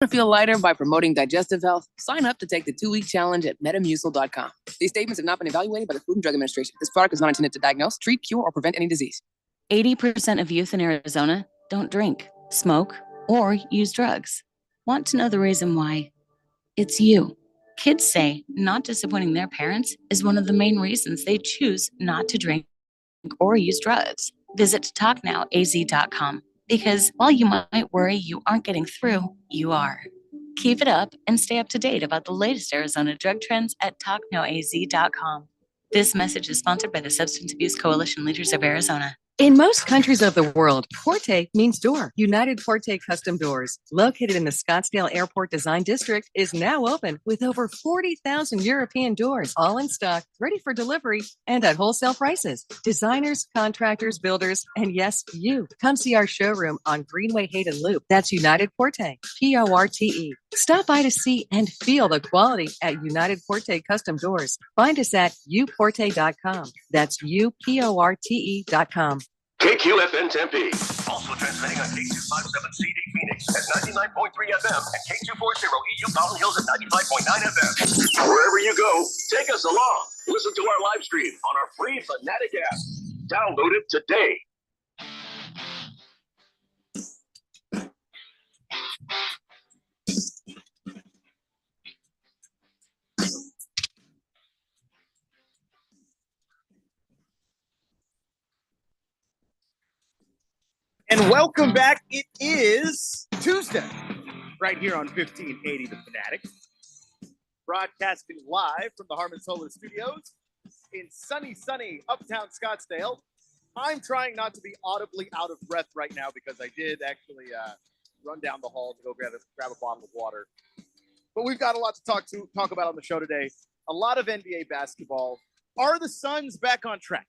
To feel lighter by promoting digestive health? Sign up to take the 2-week challenge at metamucil.com. These statements have not been evaluated by the Food and Drug Administration. This product is not intended to diagnose, treat, cure, or prevent any disease. 80% of youth in Arizona don't drink, smoke, or use drugs. Want to know the reason why? It's you. Kids say not disappointing their parents is one of the main reasons they choose not to drink or use drugs. Visit talknowaz.com because while you might worry you aren't getting through, you are. Keep it up and stay up to date about the latest Arizona drug trends at talknowaz.com. This message is sponsored by the Substance Abuse Coalition Leaders of Arizona. In most countries of the world, Porte means door. United Porte Custom Doors, located in the Scottsdale Airport Design District, is now open with over 40,000 European doors, all in stock, ready for delivery, and at wholesale prices. Designers, contractors, builders, and yes, you. Come see our showroom on Greenway Hayden Loop. That's United Porte, Porte. Stop by to see and feel the quality at United Porte Custom Doors. Find us at uporte.com. That's uporte.com. KQFN Tempe. Also transmitting on K257CD Phoenix at 99.3 FM and K240 EU Mountain Hills at 95.9 FM. Wherever you go, take us along. Listen to our live stream on our free Fanatic app. Download it today. And welcome back. It is Tuesday, right here on 1580 The Fanatic. Broadcasting live from the Harmon Solar Studios in sunny uptown Scottsdale. I'm trying not to be audibly out of breath right now because I did actually run down the hall to go grab a bottle of water. But we've got a lot to talk about on the show today. A lot of NBA basketball. Are the Suns back on track?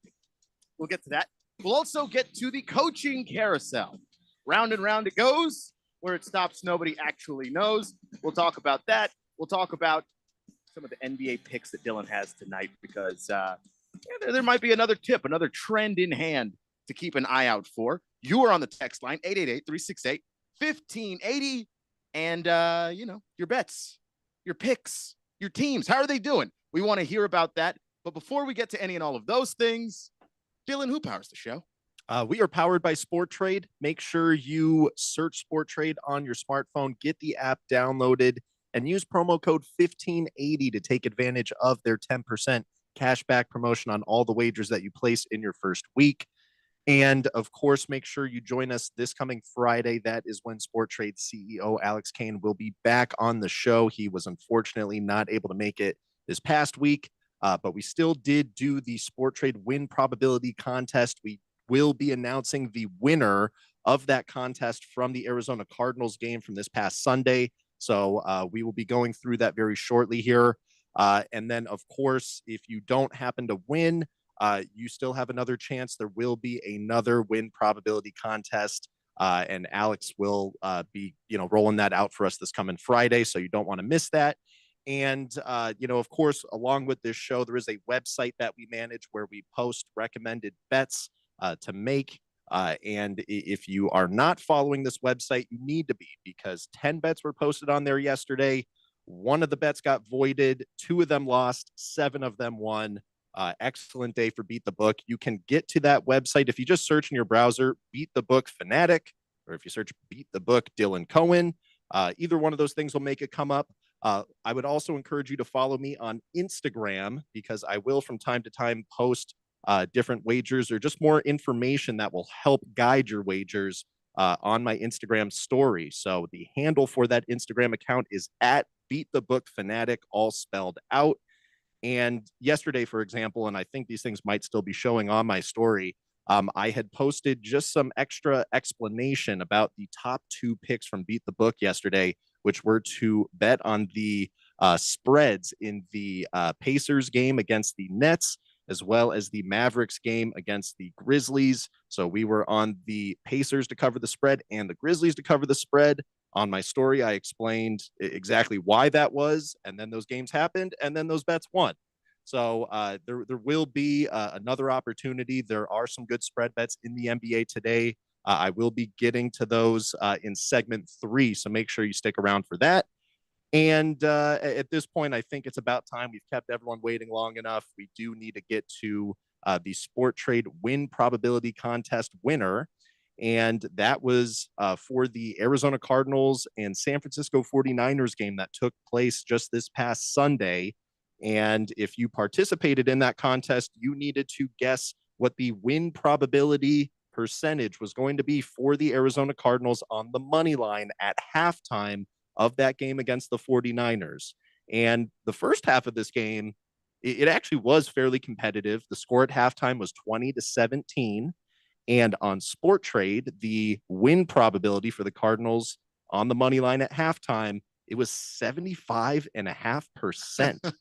We'll get to that. We'll also get to the coaching carousel. Round and round it goes. Where it stops, nobody actually knows. We'll talk about that. We'll talk about some of the NBA picks that Dylan has tonight because there might be another tip, another trend in hand to keep an eye out for. You are on the text line, 888-368-1580. And, your bets, your picks, your teams. How are they doing? We want to hear about that. But before we get to any and all of those things, Dylan, who powers the show? We are powered by Sport Trade. Make sure you search Sport Trade on your smartphone, get the app downloaded, and use promo code 1580 to take advantage of their 10% cashback promotion on all the wagers that you place in your first week. And, of course, make sure you join us this coming Friday. That is when Sport Trade CEO Alex Kane will be back on the show. He was unfortunately not able to make it this past week. But we still did do the Sport Trade win probability contest. We will be announcing the winner of that contest from the Arizona Cardinals game from this past Sunday. So we will be going through that very shortly here. And then, of course, if you don't happen to win, you still have another chance. There will be another win probability contest. And Alex will be, rolling that out for us this coming Friday. So you don't want to miss that. And, of course, along with this show, there is a website that we manage where we post recommended bets to make. And if you are not following this website, you need to be, because 10 bets were posted on there yesterday. One of the bets got voided. 2 of them lost. 7 of them won. Excellent day for Beat the Book. You can get to that website if you just search in your browser, Beat the Book Fanatic, or if you search Beat the Book Dylan Cohen. Either one of those things will make it come up. I would also encourage you to follow me on Instagram, because I will from time to time post different wagers or just more information that will help guide your wagers on my Instagram story. So the handle for that Instagram account is at Beat the Book Fanatic, all spelled out. And yesterday, for example, and I think these things might still be showing on my story, I had posted just some extra explanation about the top 2 picks from Beat the Book yesterday, which were to bet on the spreads in the Pacers game against the Nets, as well as the Mavericks game against the Grizzlies. So we were on the Pacers to cover the spread and the Grizzlies to cover the spread. On my story, I explained exactly why that was, and then those games happened, and then those bets won. So there will be another opportunity. There are some good spread bets in the NBA today. I will be getting to those in segment 3, so make sure you stick around for that. And at this point, I think it's about time. We've kept everyone waiting long enough. We do need to get to the Sport Trade win probability contest winner. And that was for the Arizona Cardinals and San Francisco 49ers game that took place just this past Sunday. And if you participated in that contest, you needed to guess what the win probability percentage was going to be for the Arizona Cardinals on the money line at halftime of that game against the 49ers. And the first half of this game, it actually was fairly competitive. The score at halftime was 20-17. And on Sport Trade, the win probability for the Cardinals on the money line at halftime, it was 75.5%,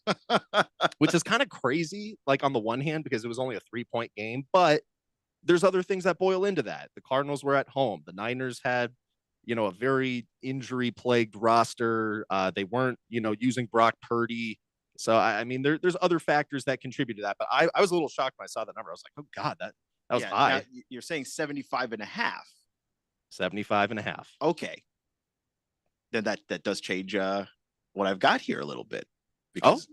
which is kind of crazy, like on the one hand, because it was only a 3-point game, but there's other things that boil into that. The Cardinals were at home. The Niners had, a very injury-plagued roster. They weren't, using Brock Purdy. So, I mean, there's other factors that contribute to that. But I was a little shocked when I saw the number. I was like, oh, God, that was high. Now, you're saying 75.5. 75.5. Okay. Then that does change what I've got here a little bit. Because,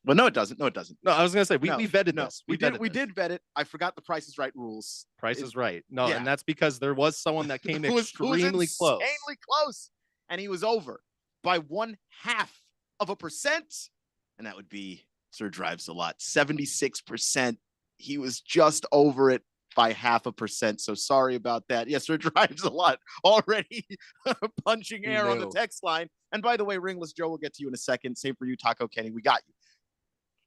well, no, it doesn't. No, I was going to say, we vetted this. We did vet it. I forgot the Price is Right rules. Price is Right. No, and that's because there was someone that came extremely close. Insanely close. And he was over by 0.5%. And that would be Sir Drives a Lot. 76%. He was just over it by 0.5%. So sorry about that. Yes, Sir Drives a Lot already punching air on the text line. And by the way, Ringless Joe, will get to you in a second. Same for you, Taco Kenny. We got you.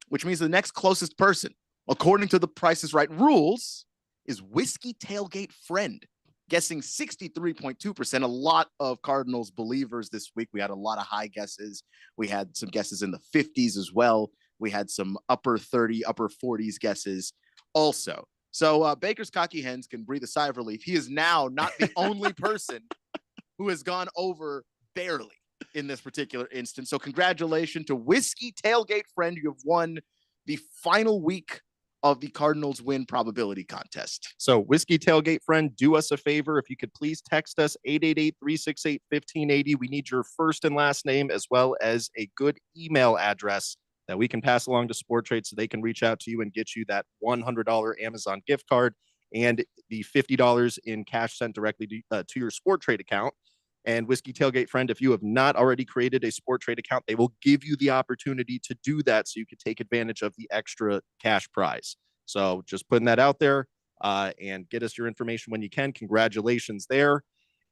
Which means the next closest person, according to the Price is Right rules, is Whiskey Tailgate Friend, guessing 63.2%. A lot of Cardinals believers this week. We had a lot of high guesses. We had some guesses in the 50s as well. We had some upper 30, upper 40s guesses also. So Baker's Cocky Hens can breathe a sigh of relief. He is now not the only person who has gone over barely in this particular instance. So congratulations to Whiskey Tailgate Friend. You have won the final week of the Cardinals win probability contest. So Whiskey Tailgate Friend, do us a favor. If you could please text us 888-368-1580. We need your first and last name as well as a good email address that we can pass along to Sport Trade so they can reach out to you and get you that $100 Amazon gift card and the $50 in cash sent directly to your Sport Trade account. And Whiskey Tailgate Friend, if you have not already created a Sport Trade account, they will give you the opportunity to do that so you can take advantage of the extra cash prize. So just putting that out there and get us your information when you can. Congratulations there.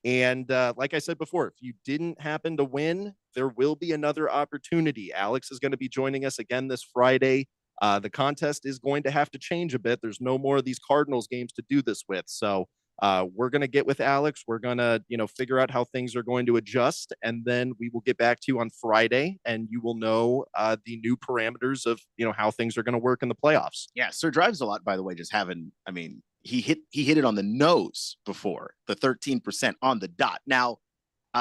And like I said before, if you didn't happen to win, there will be another opportunity. Alex is going to be joining us again this Friday. The contest is going to have to change a bit. There's no more of these Cardinals games to do this with. So we're going to get with Alex. We're going to, figure out how things are going to adjust. And then we will get back to you on Friday and you will know the new parameters of, how things are going to work in the playoffs. Yeah. Sir Drives a Lot, by the way, just having, he hit it on the nose before, the 13% on the dot. Now,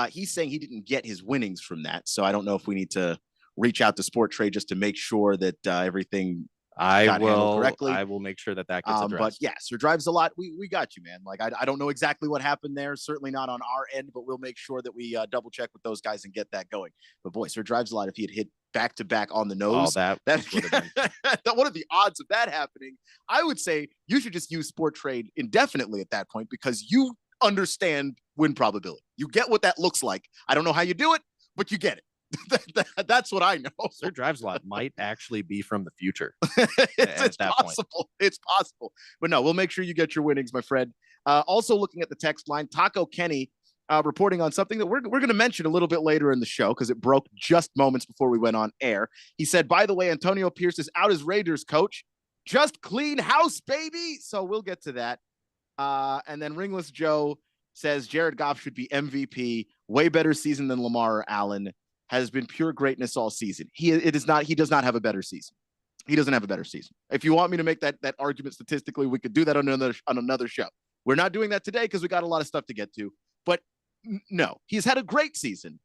he's saying he didn't get his winnings from that. So I don't know if we need to reach out to Sport Trade just to make sure that everything got handled correctly. I will make sure that gets addressed. But yeah, Sir Drives a Lot. We got you, man. Like, I don't know exactly what happened there. Certainly not on our end, but we'll make sure that we double check with those guys and get that going. But boy, Sir Drives a Lot, if he had hit back to back on the nose, that's what are the odds of that happening? I would say you should just use Sport Trade indefinitely at that point because you understand win probability. You get what that looks like. I don't know how you do it, but you get it. That's what I know. Sir Drives a Lot might actually be from the future. It's possible. Point. It's possible. But no, we'll make sure you get your winnings, my friend. Also looking at the text line, Taco Kenny reporting on something that we're going to mention a little bit later in the show because it broke just moments before we went on air. He said, by the way, Antonio Pierce is out as Raiders coach. Just clean house, baby. So we'll get to that. And then Ringless Joe says Jared Goff should be MVP. Way better season than Lamar or Allen. Has been pure greatness all season. He does not have a better season. He doesn't have a better season. If you want me to make that argument statistically, we could do that on another show. We're not doing that today because we got a lot of stuff to get to. But no, he's had a great season.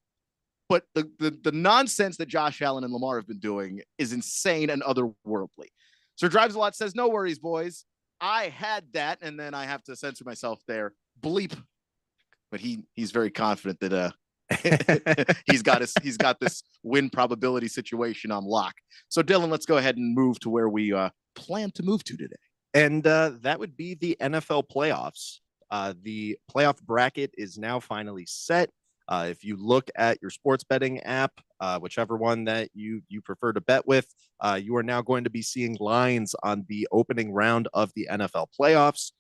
But the nonsense that Josh Allen and Lamar have been doing is insane and otherworldly. Sir Drives a Lot says, no worries, boys. I had that, and then I have to censor myself there. bleep. But he's very confident that he's got this win probability situation on lock. So Dylan, let's go ahead and move to where we plan to move to today. And that would be the NFL playoffs. The playoff bracket is now finally set. If you look at your sports betting app, whichever one that you prefer to bet with, you are now going to be seeing lines on the opening round of the NFL playoffs.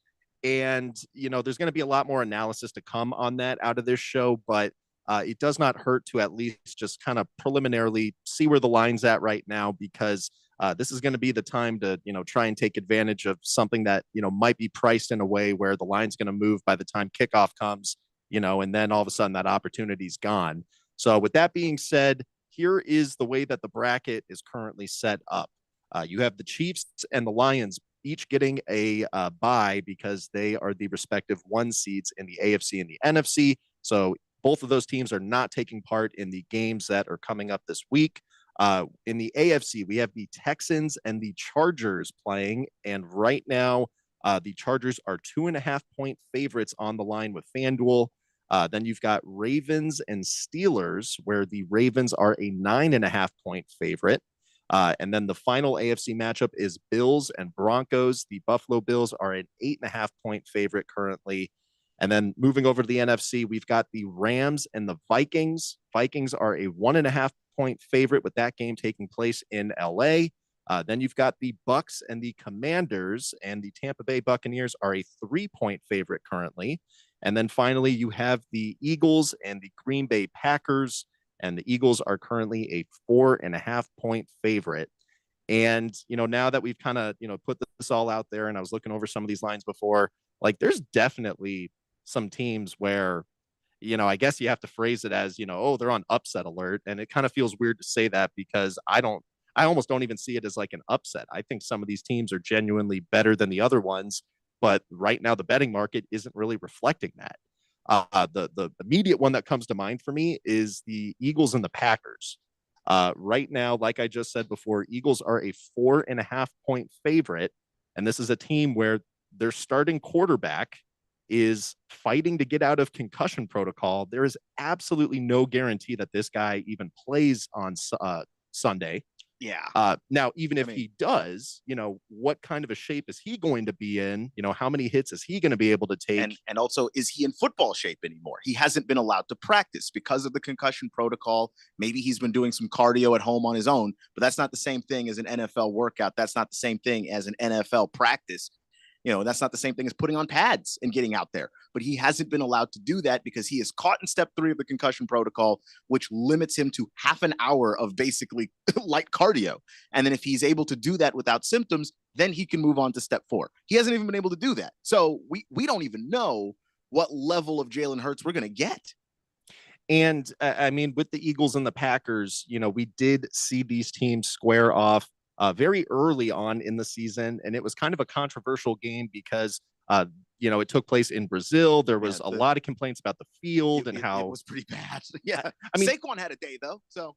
And, there's going to be a lot more analysis to come on that out of this show, but it does not hurt to at least just kind of preliminarily see where the line's at right now, because this is going to be the time to, try and take advantage of something that, might be priced in a way where the line's going to move by the time kickoff comes, and then all of a sudden that opportunity's gone. So with that being said, here is the way that the bracket is currently set up. You have the Chiefs and the Lions each getting a bye because they are the respective 1 seeds in the AFC and the NFC. So both of those teams are not taking part in the games that are coming up this week. In the AFC, we have the Texans and the Chargers playing. And right now, the Chargers are 2.5-point favorites on the line with FanDuel. Then you've got Ravens and Steelers, where the Ravens are a 9.5-point favorite. And then the final AFC matchup is Bills and Broncos. The Buffalo Bills are an 8.5-point favorite currently. And then moving over to the NFC, we've got the Rams and the Vikings. Vikings are a 1.5-point favorite, with that game taking place in LA. Then you've got the Bucks and the Commanders, and the Tampa Bay Buccaneers are a 3-point favorite currently. And then finally, you have the Eagles and the Green Bay Packers, and the Eagles are currently a 4.5-point favorite. And, now that we've kind of, put this all out there, and I was looking over some of these lines before, like, there's definitely some teams where, I guess you have to phrase it as, oh, they're on upset alert. And it kind of feels weird to say that, because I almost don't even see it as like an upset. I think some of these teams are genuinely better than the other ones, but right now the betting market isn't really reflecting that. The immediate one that comes to mind for me is the Eagles and the Packers. Right now, like I just said before, Eagles are a 4.5-point favorite. And this is a team where their starting quarterback is fighting to get out of concussion protocol. There is absolutely no guarantee that this guy even plays on Sunday. Yeah. Now, even if he does, what kind of a shape is he going to be in? How many hits is he going to be able to take? And also, is he in football shape anymore? He hasn't been allowed to practice because of the concussion protocol. Maybe he's been doing some cardio at home on his own, but that's not the same thing as an NFL workout. That's not the same thing as an NFL practice. That's not the same thing as putting on pads and getting out there. But he hasn't been allowed to do that because he is caught in step 3 of the concussion protocol, which limits him to half an hour of basically light cardio. And then if he's able to do that without symptoms, then he can move on to step 4. He hasn't even been able to do that. So we don't even know what level of Jalen Hurts we're going to get. And I mean, with the Eagles and the Packers, we did see these teams square off very early on in the season. And it was kind of a controversial game because, it took place in Brazil. There was a lot of complaints about the field and how it was pretty bad. Yeah. I mean, Saquon had a day though. So,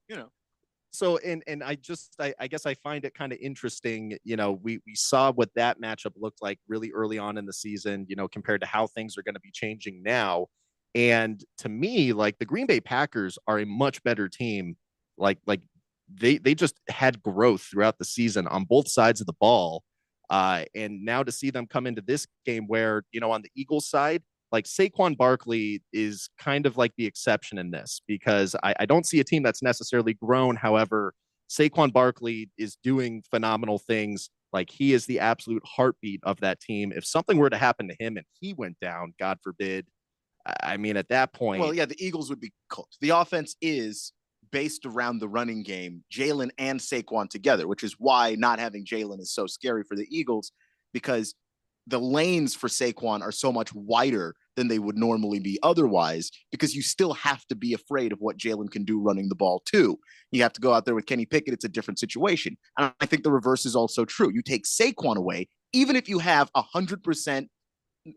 So, and I guess I find it kind of interesting, we saw what that matchup looked like really early on in the season, compared to how things are going to be changing now. And to me, like, the Green Bay Packers are a much better team. Like they just had growth throughout the season on both sides of the ball. And now to see them come into this game where, on the Eagles side, like, Saquon Barkley is kind of like the exception in this, because I don't see a team that's necessarily grown. However, Saquon Barkley is doing phenomenal things. Like, he is the absolute heartbeat of that team. If something were to happen to him and he went down, God forbid, I mean, at that point. Well, yeah, the Eagles would be cooked. The offense is based around the running game, Jalen and Saquon together, which is why not having Jalen is so scary for the Eagles, because the lanes for Saquon are so much wider than they would normally be otherwise, because you still have to be afraid of what Jalen can do running the ball too. You have to go out there with Kenny Pickett. It's a different situation. And I think the reverse is also true. You take Saquon away, even if you have 100%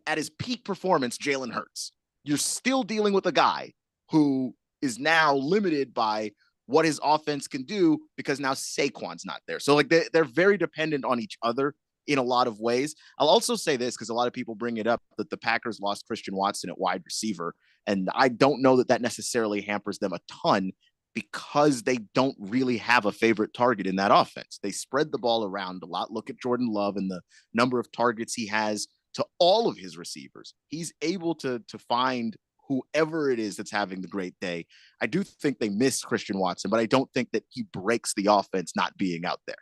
at his peak performance, Jalen Hurts, you're still dealing with a guy who is now limited by what his offense can do because now Saquon's not there. So like they're very dependent on each other in a lot of ways. I'll also say this because a lot of people bring it up that the Packers lost Christian Watson at wide receiver. And I don't know that necessarily hampers them a ton because they don't really have a favorite target in that offense. They spread the ball around a lot. Look at Jordan Love and the number of targets he has to all of his receivers. He's able to find whoever it is that's having the great day. I do think they miss Christian Watson, but I don't think that he breaks the offense not being out there.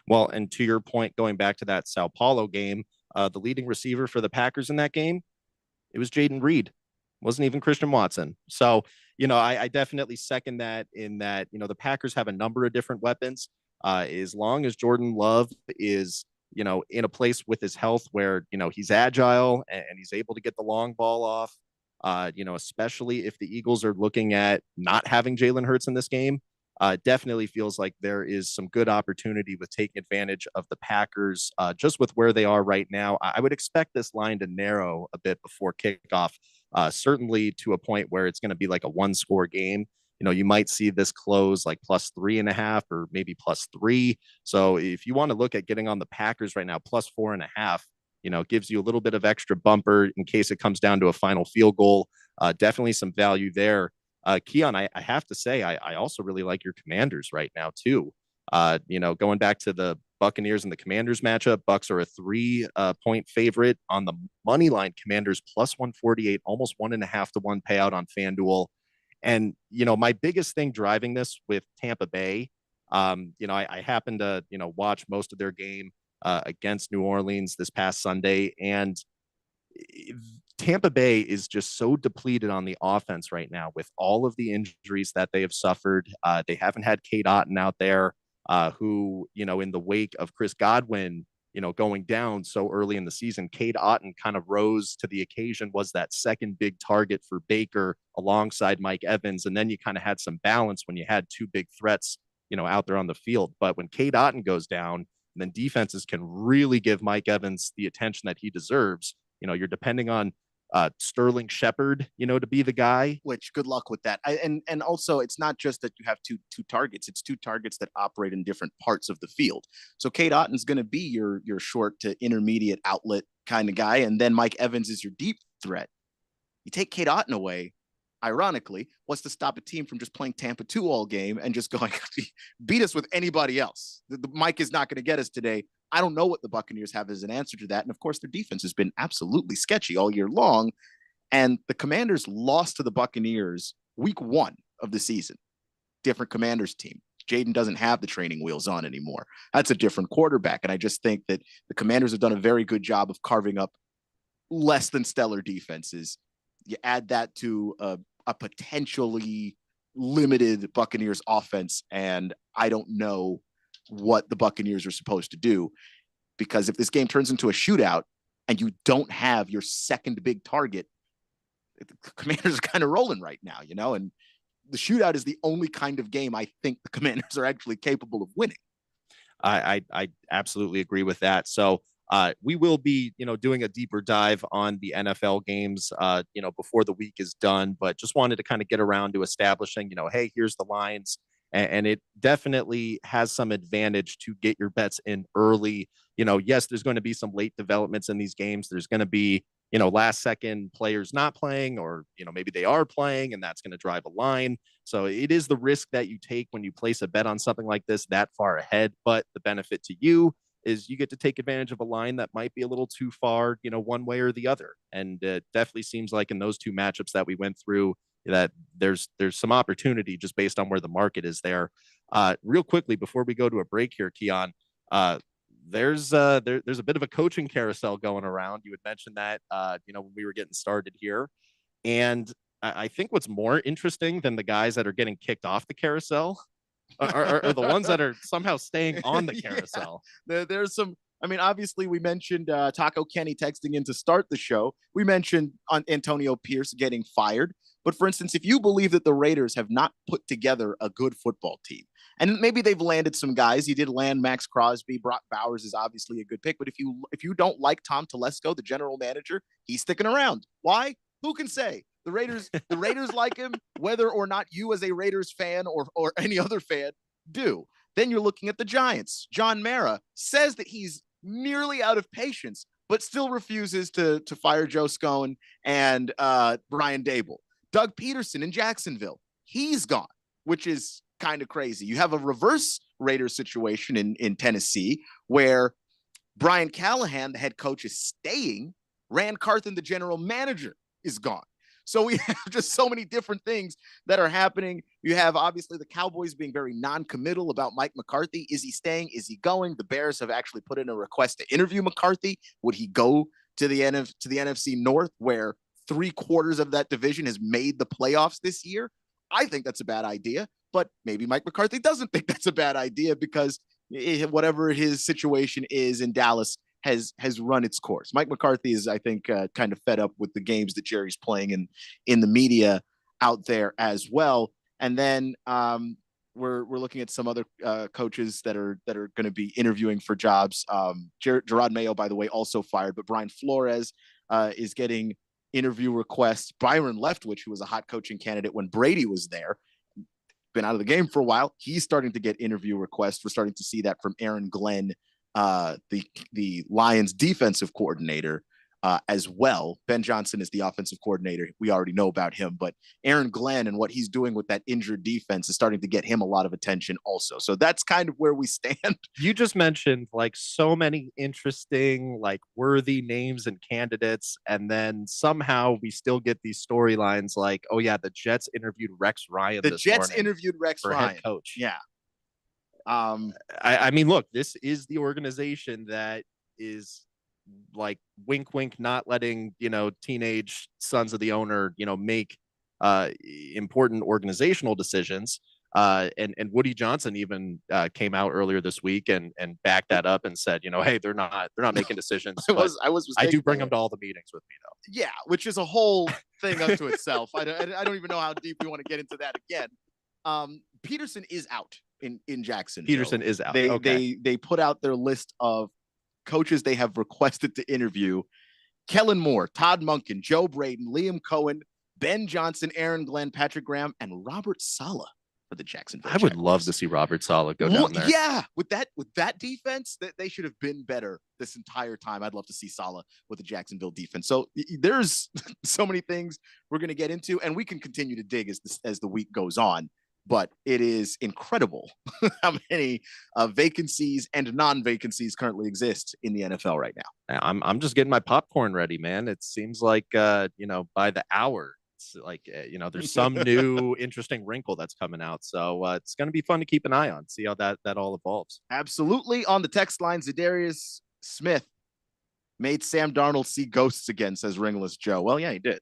Well, and to your point, going back to that Sao Paulo game, the leading receiver for the Packers in that game, it was Jaden Reed. It wasn't even Christian Watson. So, I definitely second that in that, the Packers have a number of different weapons. As long as Jordan Love is, in a place with his health where, he's agile and he's able to get the long ball off, especially if the Eagles are looking at not having Jalen Hurts in this game, definitely feels like there is some good opportunity with taking advantage of the Packers just with where they are right now. I would expect this line to narrow a bit before kickoff, certainly to a point where it's going to be like a 1-score game. You might see this close like +3.5 or maybe +3. So if you want to look at getting on the Packers right now, +4.5, gives you a little bit of extra bumper in case it comes down to a final field goal. Definitely some value there. Keon, I have to say, I also really like your Commanders right now too. Going back to the Buccaneers and the Commanders matchup, Bucs are a 3-point favorite on the money line. Commanders +148, almost 1.5 to 1 payout on FanDuel. And, my biggest thing driving this with Tampa Bay, I happened to, watch most of their game against New Orleans this past Sunday. And Tampa Bay is just so depleted on the offense right now with all of the injuries that they have suffered. They haven't had Cade Otton out there, who, in the wake of Chris Godwin, going down so early in the season, Cade Otton kind of rose to the occasion, was that second big target for Baker alongside Mike Evans. And then you kind of had some balance when you had two big threats, out there on the field. But when Cade Otton goes down, then defenses can really give Mike Evans the attention that he deserves. You're depending on Sterling Shepard, to be the guy. Which good luck with that. And also it's not just that you have two targets. It's two targets that operate in different parts of the field. So Cade Otton's going to be your short to intermediate outlet kind of guy. And then Mike Evans is your deep threat. You take Cade Otton away, ironically, what's to stop a team from just playing Tampa 2 all game and just going, beat us with anybody else? The Mike is not going to get us today. I don't know what the Buccaneers have as an answer to that. And of course, their defense has been absolutely sketchy all year long. And the Commanders lost to the Buccaneers week 1 of the season. Different Commanders team. Jaden doesn't have the training wheels on anymore. That's a different quarterback. And I just think that the Commanders have done a very good job of carving up less than stellar defenses. You add that to a potentially limited Buccaneers offense, and I don't know what the Buccaneers are supposed to do, because if this game turns into a shootout and you don't have your second big target, the Commanders are kind of rolling right now, and the shootout is the only kind of game I think the Commanders are actually capable of winning. I absolutely agree with that. So we will be, doing a deeper dive on the NFL games, before the week is done, but just wanted to kind of get around to establishing, hey, here's the lines. And it definitely has some advantage to get your bets in early. Yes, there's going to be some late developments in these games. There's going to be, last second players not playing, or, maybe they are playing, and that's going to drive a line. So it is the risk that you take when you place a bet on something like this that far ahead. But the benefit to you is you get to take advantage of a line that might be a little too far, one way or the other. And it definitely seems like in those two matchups that we went through, that there's some opportunity just based on where the market is there. Real quickly, before we go to a break here, Keon, there's a bit of a coaching carousel going around. You had mentioned that, when we were getting started here. And I think what's more interesting than the guys that are getting kicked off the carousel are the ones that are somehow staying on the carousel. Yeah. There's some, obviously we mentioned Taco Kenny texting in to start the show. We mentioned on Antonio Pierce getting fired. But for instance, if you believe that the Raiders have not put together a good football team, and maybe they've landed some guys, you did land Max Crosby, Brock Bowers is obviously a good pick. But if you don't like Tom Telesco, the general manager, he's sticking around. Why? Who can say? The Raiders like him, whether or not you as a Raiders fan or any other fan do. Then you're looking at the Giants. John Mara says that he's nearly out of patience, but still refuses to fire Joe Scone and Brian Dable. Doug Peterson in Jacksonville, he's gone, which is kind of crazy. You have a reverse Raiders situation in Tennessee where Brian Callahan, the head coach, is staying. Rand Carthen, the general manager, is gone. So we have just so many different things that are happening. You have obviously the Cowboys being very non-committal about Mike McCarthy. Is he staying? Is he going? The Bears have actually put in a request to interview McCarthy. Would he go to the NFC North, where 3/4 of that division has made the playoffs this year? I think that's a bad idea, but maybe Mike McCarthy doesn't think that's a bad idea because whatever his situation is in Dallas has run its course. Mike McCarthy is, I think, kind of fed up with the games that Jerry's playing in the media out there as well. And then we're looking at some other coaches that are going to be interviewing for jobs. Gerard Mayo, by the way, also fired, but Brian Flores is getting interview requests. Byron Leftwich, who was a hot coaching candidate when Brady was there, been out of the game for a while. He's starting to get interview requests. We're starting to see that from Aaron Glenn, the Lions defensive coordinator, as well. Ben Johnson is the offensive coordinator. We already know about him, but Aaron Glenn and what he's doing with that injured defense is starting to get him a lot of attention also. So that's kind of where we stand. You just mentioned like so many interesting, like worthy names and candidates. And then somehow we still get these storylines like, oh yeah, the Jets interviewed Rex Ryan. The Jets interviewed Rex Ryan, head coach. Yeah. I mean, look, this is the organization that is like wink, wink, not letting, teenage sons of the owner, make important organizational decisions. And Woody Johnson even came out earlier this week and backed that up and said, hey, they're not making decisions. I do bring them to all the meetings with me though. Yeah, which is a whole thing unto itself. I don't even know how deep we want to get into that again. Peterson is out in Jacksonville. Peterson is out. They put out their list of coaches they have requested to interview: Kellen Moore, Todd Monken, Joe Braden, Liam Cohen, Ben Johnson, Aaron Glenn, Patrick Graham, and Robert Saleh for the Jacksonville Jaguars. I would love to see Robert Saleh go down there. Yeah, with that defense, they should have been better this entire time. I'd love to see Saleh with the Jacksonville defense. So there's so many things we're going to get into, and we can continue to dig as the week goes on. But it is incredible how many vacancies and non-vacancies currently exist in the NFL right now. I'm just getting my popcorn ready, man. It seems like, by the hour, it's like, there's some new interesting wrinkle that's coming out. So it's going to be fun to keep an eye on, see how that all evolves. Absolutely. On the text line, Zadarius Smith made Sam Darnold see ghosts again, says Ringless Joe. Well, yeah, he did.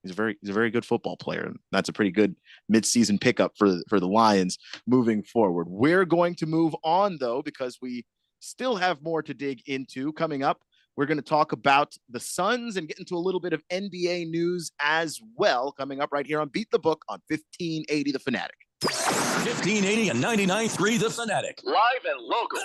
He's a very good football player. And that's a pretty good midseason pickup for the Lions moving forward. We're going to move on, though, because we still have more to dig into coming up. We're going to talk about the Suns and get into a little bit of NBA news as well coming up right here on Beat the Book on 1580 The Fanatic. 1580 and 99.3 The Fanatic. Live and local.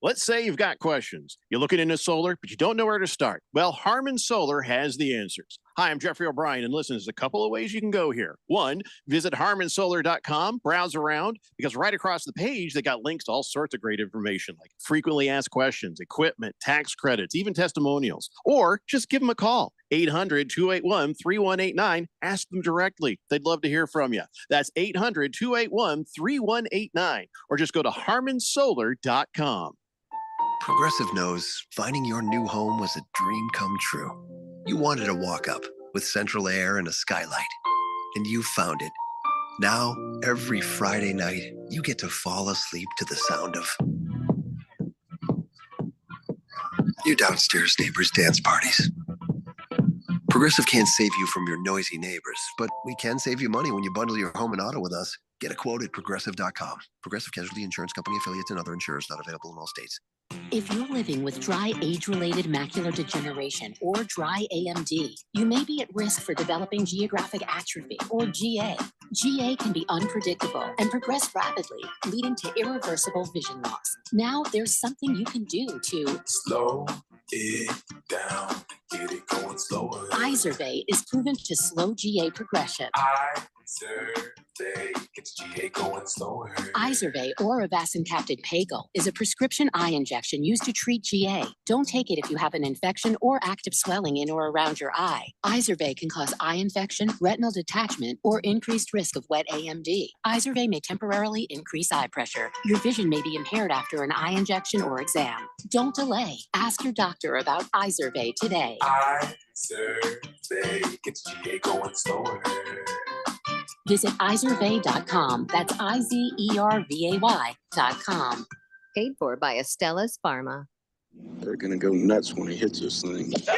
Let's say you've got questions. You're looking into solar, but you don't know where to start. Well, Harmon Solar has the answers. Hi, I'm Jeffrey O'Brien, and listen, there's a couple of ways you can go here. One, visit harmonsolar.com, browse around, because right across the page, they got links to all sorts of great information, like frequently asked questions, equipment, tax credits, even testimonials. Or just give them a call, 800-281-3189. Ask them directly. They'd love to hear from you. That's 800-281-3189. Or just go to harmonsolar.com. Progressive knows finding your new home was a dream come true. You wanted a walk-up with central air and a skylight, and you found it. Now, every Friday night, you get to fall asleep to the sound of your downstairs neighbors' dance parties. Progressive can't save you from your noisy neighbors, but we can save you money when you bundle your home and auto with us. Get a quote at Progressive.com. Progressive Casualty Insurance Company affiliates and other insurers not available in all states. If you're living with dry age-related macular degeneration or dry AMD, you may be at risk for developing geographic atrophy or GA. GA can be unpredictable and progress rapidly, leading to irreversible vision loss. Now there's something you can do to slow it down, get it going slower. Izervay is proven to slow GA progression. day gets GA going slower. Izervay or Avastin-capted Pagel is a prescription eye injection used to treat GA. Don't take it if you have an infection or active swelling in or around your eye. Izervay can cause eye infection, retinal detachment, or increased risk of wet AMD. Izervay may temporarily increase eye pressure. Your vision may be impaired after an eye injection or exam. Don't delay. Ask your doctor about Izervay today. Izervay gets GA going slower. Visit Izervay.com. That's IZERVAY.com. Paid for by Astellas Pharma. They're gonna go nuts when he hits this thing. It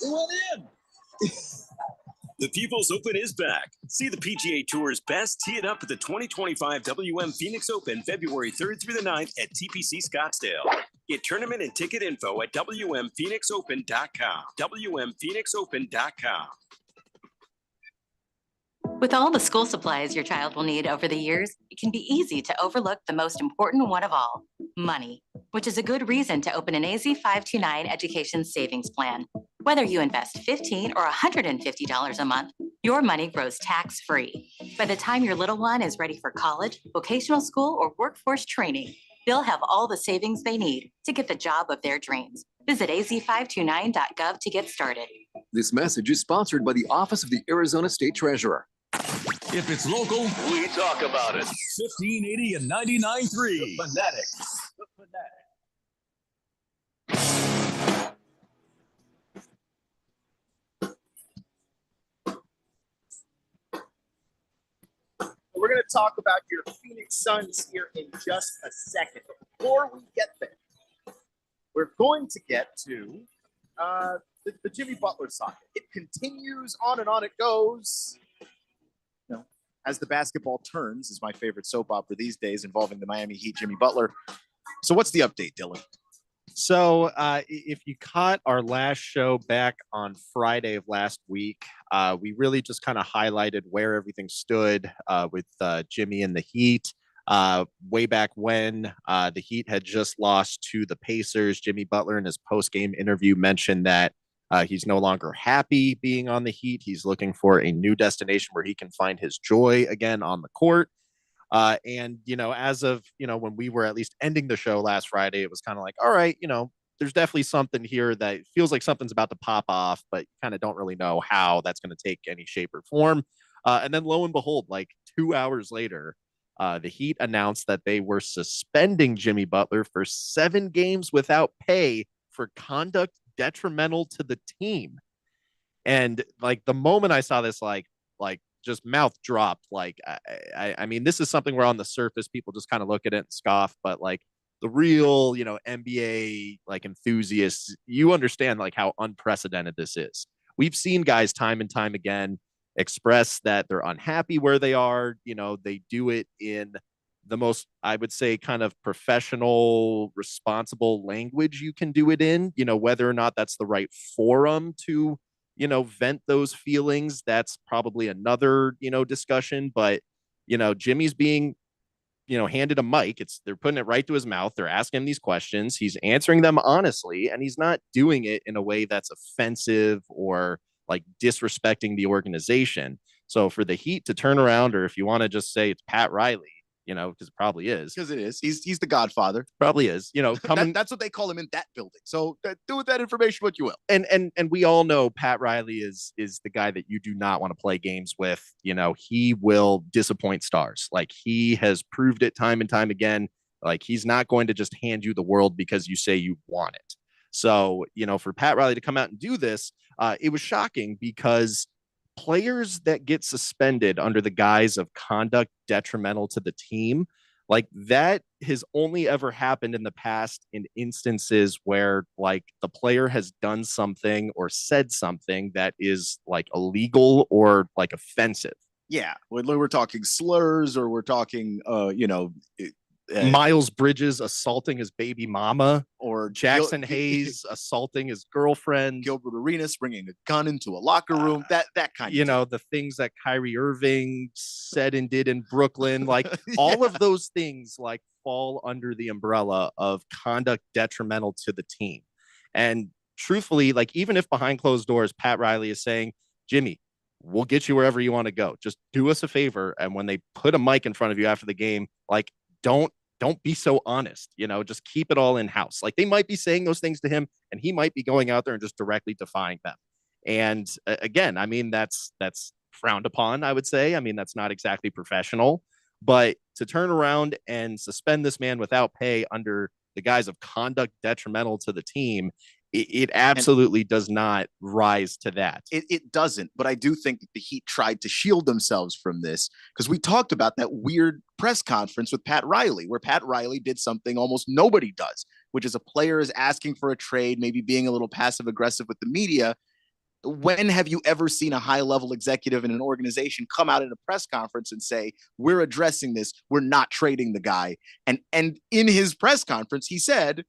went in. The People's Open is back. See the PGA Tour's best tee it up at the 2025 WM Phoenix Open, February 3rd through the 9th at TPC Scottsdale. Get tournament and ticket info at WMPhoenixOpen.com. WMPhoenixOpen.com. With all the school supplies your child will need over the years, it can be easy to overlook the most important one of all, money, which is a good reason to open an AZ 529 education savings plan. Whether you invest $15 or $150 a month, your money grows tax-free. By the time your little one is ready for college, vocational school, or workforce training, they'll have all the savings they need to get the job of their dreams. Visit az529.gov to get started. This message is sponsored by the Office of the Arizona State Treasurer. If it's local, we talk about it. 1580 and 99.3. The Fanatic. We're going to talk about your Phoenix Suns here in just a second. But before we get there, we're going to get to the Jimmy Butler saga. It continues on and on it goes. You know, as the basketball turns is my favorite soap opera these days involving the Miami Heat, Jimmy Butler. So what's the update, Dylan? So if you caught our last show back on Friday of last week, we really just kind of highlighted where everything stood with Jimmy and the Heat. Way back when the Heat had just lost to the Pacers, Jimmy Butler in his post-game interview mentioned that he's no longer happy being on the Heat. He's looking for a new destination where he can find his joy again on the court. And, you know, as of, you know, when we were at least ending the show last Friday, it was kind of like, all right, you know, there's definitely something here that feels like something's about to pop off, but you kind of don't really know how that's going to take any shape or form. And then lo and behold, like 2 hours later, the Heat announced that they were suspending Jimmy Butler for 7 games without pay for conduct detrimental to the team. And like the moment I saw this, like just mouth dropped. Like, I mean, this is something where on the surface, people just kind of look at it and scoff, but like the real, you know, NBA, like enthusiasts, you understand like how unprecedented this is. We've seen guys time and time again express that they're unhappy where they are. You know, they do it in the most, I would say, kind of professional, responsible language you can do it in, you know, whether or not that's the right forum to, you know, vent those feelings. That's probably another, you know, discussion. But, you know, Jimmy's being, you know, handed a mic. They're putting it right to his mouth. They're asking him these questions. He's answering them honestly, and he's not doing it in a way that's offensive or like disrespecting the organization. So for the Heat to turn around, or if you want to just say it's Pat Riley, you know, because it probably is. Because it is. He's the Godfather. Probably is. You know, coming. That's what they call him in that building. So do with that information what you will. And we all know Pat Riley is the guy that you do not want to play games with. You know, he will disappoint stars. Like he has proved it time and time again. Like he's not going to just hand you the world because you say you want it. So, you know, for Pat Riley to come out and do this, it was shocking because players that get suspended under the guise of conduct detrimental to the team, like that has only ever happened in the past in instances where like the player has done something or said something that is like illegal or like offensive. Yeah. When we're talking slurs or we're talking, you know, Miles Bridges assaulting his baby mama, or Jackson Hayes assaulting his girlfriend, Gilbert Arenas bringing a gun into a locker room, that kind of, you know, the things that Kyrie Irving said and did in Brooklyn, like all of those things like fall under the umbrella of conduct detrimental to the team. And truthfully, like, even if behind closed doors, Pat Riley is saying, Jimmy, we'll get you wherever you want to go. Just do us a favor. And when they put a mic in front of you after the game, like, don't be so honest, just keep it all in house. Like, they might be saying those things to him and he might be going out there and just directly defying them. And again, I mean, that's frowned upon, I would say. I mean, that's not exactly professional, but to turn around and suspend this man without pay under the guise of conduct detrimental to the team, it absolutely does not rise to that. It doesn't, but I do think that the Heat tried to shield themselves from this because we talked about that weird press conference with Pat Riley, where Pat Riley did something almost nobody does, which is a player is asking for a trade, maybe being a little passive aggressive with the media. When have you ever seen a high-level executive in an organization come out in a press conference and say, we're addressing this, we're not trading the guy? And in his press conference, he said,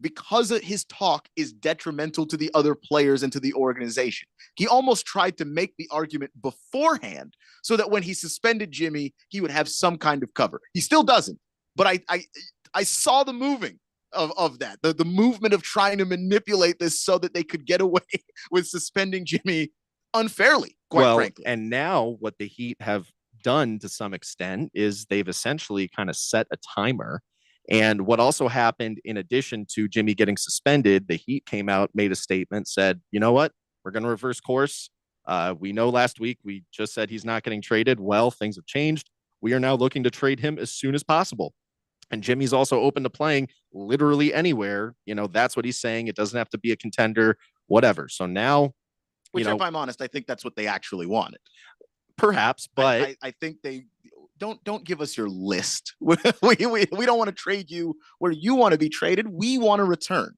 because his talk is detrimental to the other players and to the organization. He almost tried to make the argument beforehand so that when he suspended Jimmy, he would have some kind of cover. He still doesn't, but I saw the moving of that, the movement of trying to manipulate this so that they could get away with suspending Jimmy unfairly, quite frankly. And now what the Heat have done to some extent is they've essentially kind of set a timer. And what also happened, in addition to Jimmy getting suspended, the Heat came out, made a statement, said, you know what, we're going to reverse course. We know last week we just said he's not getting traded. Well, things have changed. We are now looking to trade him as soon as possible. And Jimmy's also open to playing literally anywhere. That's what he's saying. It doesn't have to be a contender, whatever. So now, which, if I'm honest, I think that's what they actually wanted. Perhaps, but I think they don't give us your list. we don't want to trade you where you want to be traded. We want to return.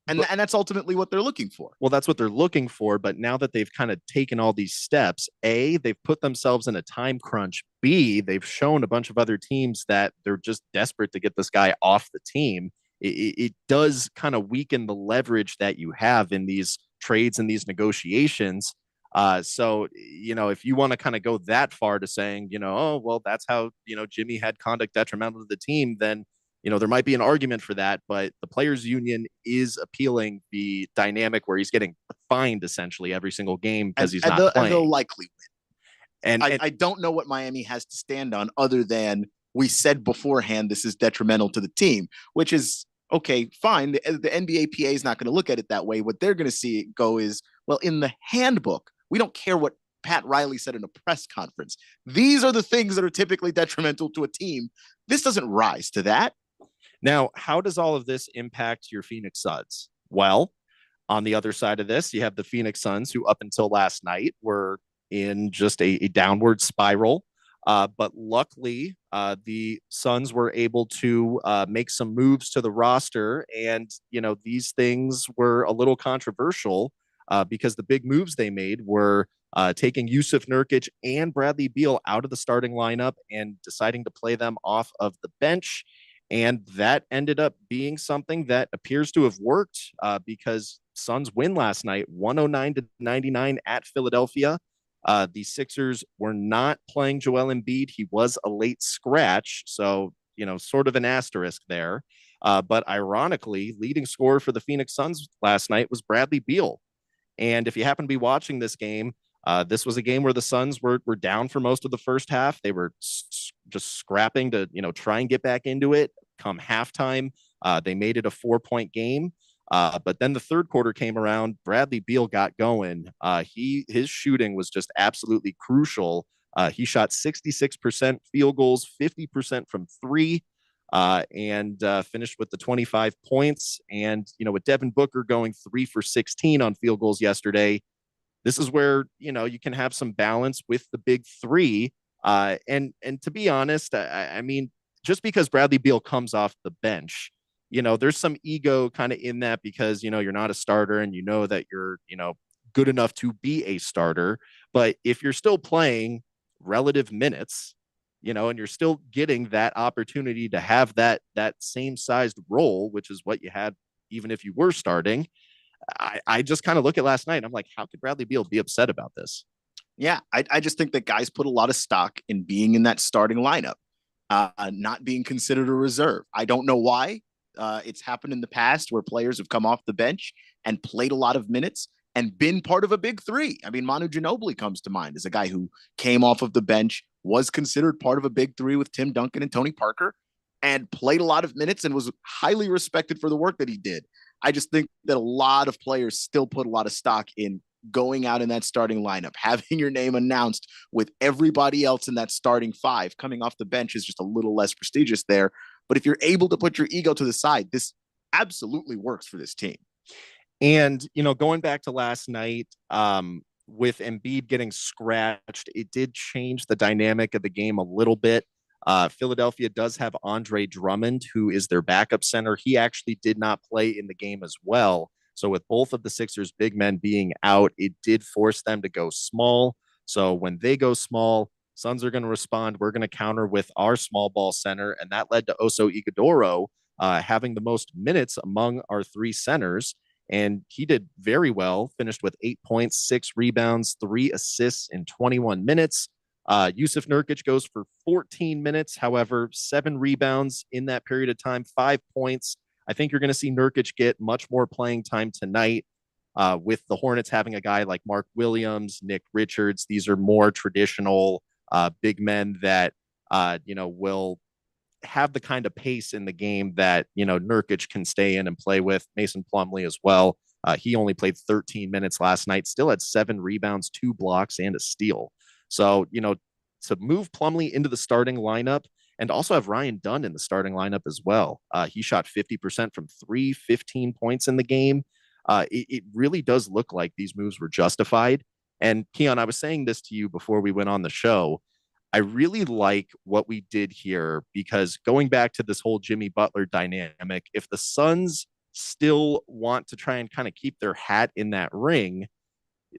And that's ultimately what they're looking for. Well, that's what they're looking for. But now that they've kind of taken all these steps, A, they've put themselves in a time crunch. B, they've shown a bunch of other teams that they're just desperate to get this guy off the team. It does kind of weaken the leverage that you have in these trades and these negotiations. So, if you want to kind of go that far to saying, oh, well, that's how, Jimmy had conduct detrimental to the team, then, there might be an argument for that. But the players union is appealing the dynamic where he's getting fined essentially every single game because he's not playing. And they'll likely win. And I don't know what Miami has to stand on other than we said beforehand this is detrimental to the team, which is, okay, fine. The NBA PA is not going to look at it that way. What they're going to see it go is, well, in the handbook, we don't care what Pat Riley said in a press conference. These are the things that are typically detrimental to a team. This doesn't rise to that. Now, how does all of this impact your Phoenix Suns? Well, on the other side of this, you have the Phoenix Suns, who up until last night were in just a downward spiral. But luckily, the Suns were able to make some moves to the roster. And, these things were a little controversial because the big moves they made were taking Yusuf Nurkic and Bradley Beal out of the starting lineup and deciding to play them off of the bench. And that ended up being something that appears to have worked because Suns win last night, 109-99 at Philadelphia. The Sixers were not playing Joel Embiid. He was a late scratch, so, sort of an asterisk there. But ironically, leading scorer for the Phoenix Suns last night was Bradley Beal. And if you happen to be watching this game, this was a game where the Suns were down for most of the first half. They were just scrapping to, try and get back into it. Come halftime, they made it a 4-point game. But then the third quarter came around. Bradley Beal got going. His shooting was just absolutely crucial. He shot 66% field goals, 50% from three, and finished with the 25 points. And, with Devin Booker going 3 for 16 on field goals yesterday, this is where, you can have some balance with the big three. And to be honest, I mean, just because Bradley Beal comes off the bench, there's some ego kind of in that because, you're not a starter and that you're, good enough to be a starter. But if you're still playing relative minutes, and you're still getting that opportunity to have that same sized role, which is what you had, even if you were starting, I just kind of look at last night and I'm like, how could Bradley Beal be upset about this? Yeah, I just think that guys put a lot of stock in being in that starting lineup, not being considered a reserve. I don't know why. It's happened in the past where players have come off the bench and played a lot of minutes and been part of a big three. I mean, Manu Ginobili comes to mind as a guy who came off of the bench, was considered part of a big three with Tim Duncan and Tony Parker, and played a lot of minutes and was highly respected for the work that he did. I just think that a lot of players still put a lot of stock in going out in that starting lineup, having your name announced with everybody else in that starting five. Coming off the bench is just a little less prestigious there. But if you're able to put your ego to the side, this absolutely works for this team. And, going back to last night, with Embiid getting scratched, it did change the dynamic of the game a little bit. Philadelphia does have Andre Drummond, who is their backup center. He actually did not play in the game as well. So with both of the Sixers' big men being out, it did force them to go small. So when they go small, Suns are going to respond. We're going to counter with our small ball center. And that led to Oso Ighodaro having the most minutes among our three centers. And he did very well, finished with 8 points, 6 rebounds, 3 assists in 21 minutes. Yusuf Nurkic goes for 14 minutes. However, 7 rebounds in that period of time, 5 points. I think you're going to see Nurkic get much more playing time tonight with the Hornets having a guy like Mark Williams, Nick Richards. These are more traditional big men that, will have the kind of pace in the game that, Nurkic can stay in and play with. Mason Plumlee as well. He only played 13 minutes last night, still had 7 rebounds, 2 blocks, and a steal. So, to move Plumlee into the starting lineup and also have Ryan Dunn in the starting lineup as well. He shot 50% from 3, 15 points in the game. It really does look like these moves were justified. And Keon, I was saying this to you before we went on the show. I really like what we did here because going back to this whole Jimmy Butler dynamic, if the Suns still want to try and kind of keep their hat in that ring,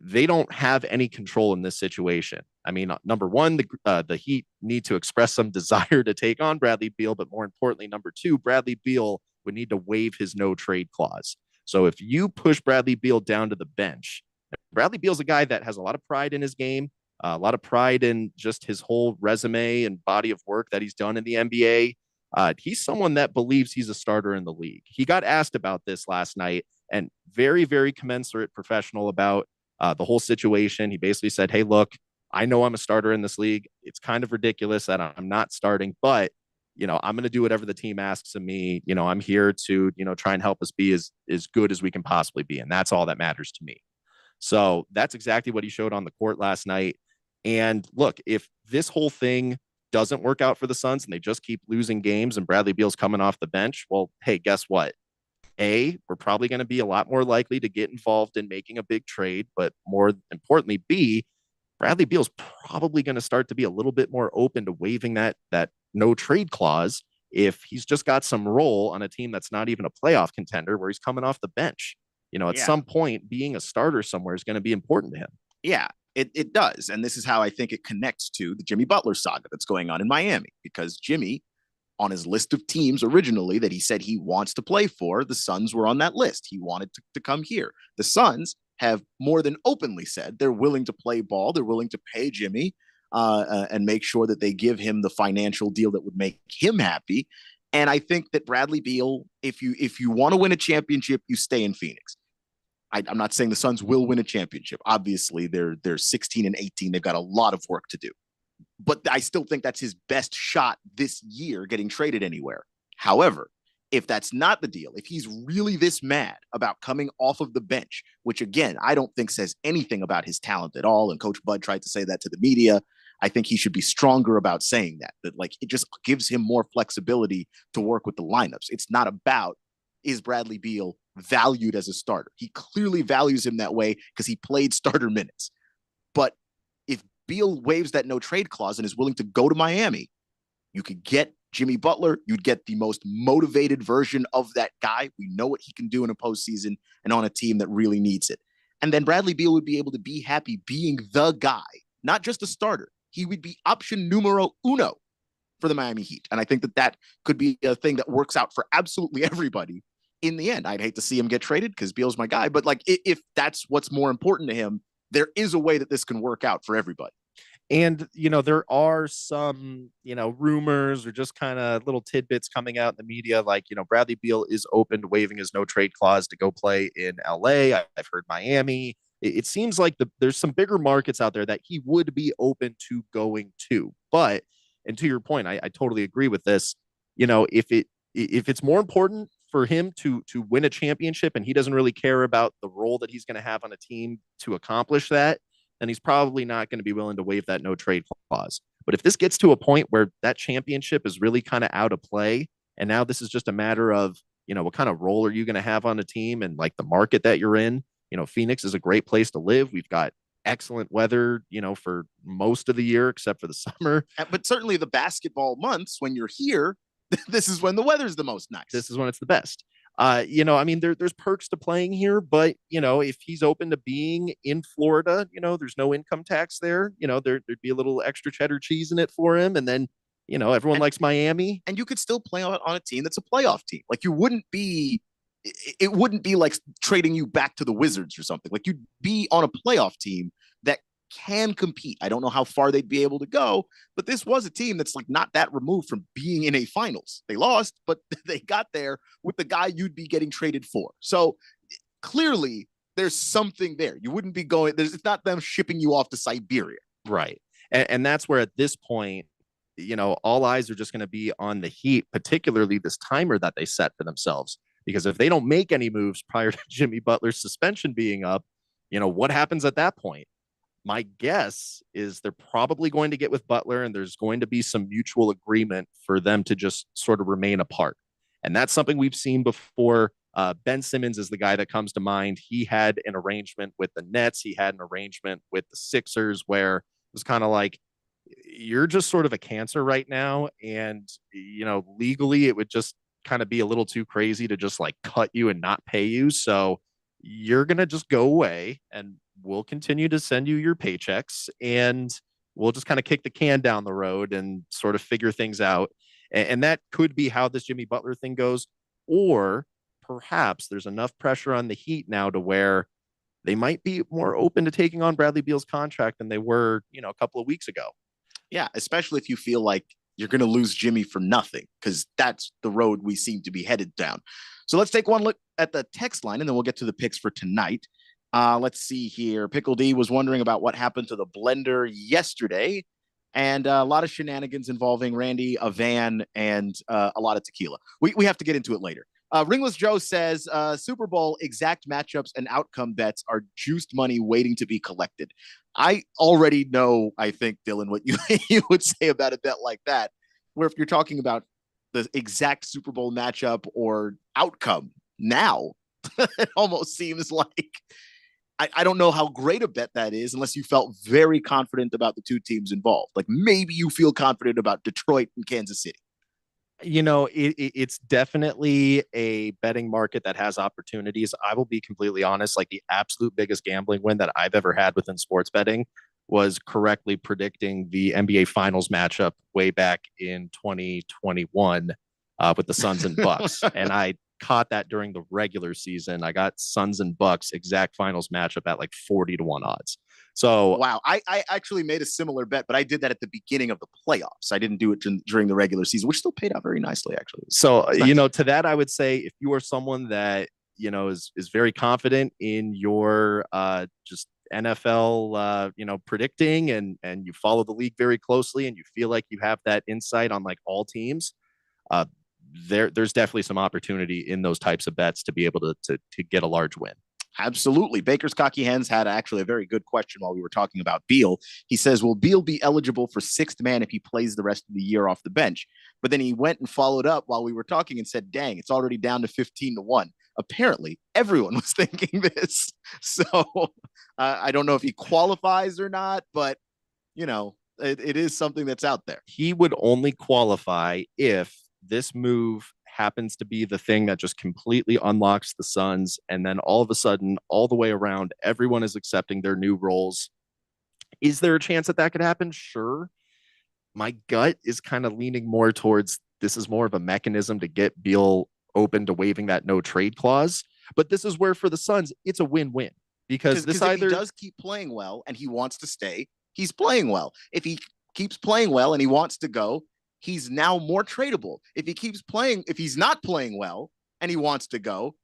they don't have any control in this situation. I mean, number one, the Heat need to express some desire to take on Bradley Beal, but more importantly, number two, Bradley Beal would need to waive his no trade clause. So if you push Bradley Beal down to the bench, Bradley Beal's a guy that has a lot of pride in his game, a lot of pride in just his whole resume and body of work that he's done in the NBA. He's someone that believes he's a starter in the league. He got asked about this last night and very, very commensurate professional about the whole situation. He basically said, hey, look, I know I'm a starter in this league. It's kind of ridiculous that I'm not starting, but, I'm going to do whatever the team asks of me. I'm here to, try and help us be as good as we can possibly be. And that's all that matters to me. So that's exactly what he showed on the court last night. And look, if this whole thing doesn't work out for the Suns and they just keep losing games and Bradley Beal's coming off the bench, well, hey, guess what? A, we're probably going to be a lot more likely to get involved in making a big trade, but more importantly, B, Bradley Beal's probably going to start to be a little bit more open to waiving that no trade clause if he's just got some role on a team that's not even a playoff contender where he's coming off the bench. At some point, being a starter somewhere is going to be important to him. Yeah, it does. And this is how I think it connects to the Jimmy Butler saga that's going on in Miami, because Jimmy, on his list of teams originally that he said he wants to play for, the Suns were on that list. He wanted to come here. The Suns have more than openly said they're willing to play ball. They're willing to pay Jimmy and make sure that they give him the financial deal that would make him happy. And I think that Bradley Beal, if you want to win a championship, you stay in Phoenix. I'm not saying the Suns will win a championship. Obviously, they're 16 and 18. They've got a lot of work to do. But I still think that's his best shot this year getting traded anywhere. However, if that's not the deal, if he's really this mad about coming off of the bench, which again, I don't think says anything about his talent at all, and Coach Bud tried to say that to the media, I think he should be stronger about saying that like it just gives him more flexibility to work with the lineups. It's not about, is Bradley Beal valued as a starter? He clearly values him that way because he played starter minutes. But if Beal waives that no trade clause and is willing to go to Miami, you could get Jimmy Butler. You'd get the most motivated version of that guy. We know what he can do in a postseason and on a team that really needs it. And then Bradley Beal would be able to be happy being the guy, not just a starter. He would be option numero uno for the Miami Heat. And I think that could be a thing that works out for absolutely everybody in the end. I'd hate to see him get traded because Beal's my guy. But like, if that's what's more important to him, there is a way that this can work out for everybody. And, there are some, rumors or just kind of little tidbits coming out in the media. Like, Bradley Beal is open to waiving his no trade clause to go play in LA. I've heard Miami. It seems like there's some bigger markets out there that he would be open to going to. But, and to your point, I totally agree with this. If it's more important for him to win a championship and he doesn't really care about the role that he's going to have on a team to accomplish that, then he's probably not going to be willing to waive that no trade clause. But if this gets to a point where that championship is really kind of out of play, and now this is just a matter of, what kind of role are you going to have on the team and like the market that you're in? Phoenix is a great place to live. We've got excellent weather, for most of the year, except for the summer. But certainly the basketball months when you're here, this is when the weather's the most nice. This is when it's the best. There's perks to playing here, but if he's open to being in Florida, there's no income tax there. There'd be a little extra cheddar cheese in it for him. And then, everyone likes Miami. And you could still play on a team that's a playoff team. Like it wouldn't be like trading you back to the Wizards or something. Like you'd be on a playoff team that can compete. I don't know how far they'd be able to go, but this was a team that's like not that removed from being in a finals. They lost, but they got there with the guy you'd be getting traded for. So clearly there's something there. You wouldn't be going, it's not them shipping you off to Siberia. Right. And that's where at this point, all eyes are just going to be on the Heat, particularly this timer that they set for themselves. Because if they don't make any moves prior to Jimmy Butler's suspension being up, what happens at that point? My guess is they're probably going to get with Butler and there's going to be some mutual agreement for them to just sort of remain apart. And that's something we've seen before. Ben Simmons is the guy that comes to mind. He had an arrangement with the Nets. He had an arrangement with the Sixers where it was kind of like, you're just sort of a cancer right now. And, legally it would just kind of be a little too crazy to just like cut you and not pay you. So you're going to just go away and we'll continue to send you your paychecks and we'll just kind of kick the can down the road and sort of figure things out. And that could be how this Jimmy Butler thing goes. Or perhaps there's enough pressure on the Heat now to where they might be more open to taking on Bradley Beal's contract than they were, a couple of weeks ago. Yeah, especially if you feel like you're going to lose Jimmy for nothing, because that's the road we seem to be headed down. So let's take one look at the text line and then we'll get to the picks for tonight. Let's see here. Pickle D was wondering about what happened to the blender yesterday, and a lot of shenanigans involving Randy, a van, and a lot of tequila. We have to get into it later. Ringless Joe says Super Bowl exact matchups and outcome bets are juiced money waiting to be collected. I already know, I think, Dylan, what you would say about a bet like that, where if you're talking about the exact Super Bowl matchup or outcome now, it almost seems like I don't know how great a bet that is unless you felt very confident about the two teams involved. Like maybe you feel confident about Detroit and Kansas City. It's definitely a betting market that has opportunities. I will be completely honest. Like the absolute biggest gambling win that I've ever had within sports betting was correctly predicting the NBA Finals matchup way back in 2021 with the Suns and Bucks. And I caught that during the regular season. I got Suns and Bucks exact finals matchup at like 40-1 odds. So wow, I actually made a similar bet, but I did that at the beginning of the playoffs. I didn't do it during the regular season, which still paid out very nicely, actually. So nice. To that, I would say if you are someone that is very confident in your just NFL predicting and you follow the league very closely and you feel like you have that insight on like all teams, there's definitely some opportunity in those types of bets to be able to get a large win. Absolutely. Baker's Cocky Hens had actually a very good question while we were talking about Beal. He says, will Beal be eligible for sixth man if he plays the rest of the year off the bench? But then he went and followed up while we were talking and said, dang, it's already down to 15-1. Apparently, everyone was thinking this. So I don't know if he qualifies or not, but, it is something that's out there. He would only qualify if this move happens to be the thing that just completely unlocks the Suns. And then all of a sudden, all the way around, everyone is accepting their new roles. Is there a chance that could happen? Sure. My gut is kind of leaning more towards this is more of a mechanism to get Beal open to waiving that no trade clause. But this is where for the Suns, it's a win-win because this if either he does keep playing well and he wants to stay, he's playing well. If he keeps playing well and he wants to go, he's now more tradable. If he's not playing well and he wants to go,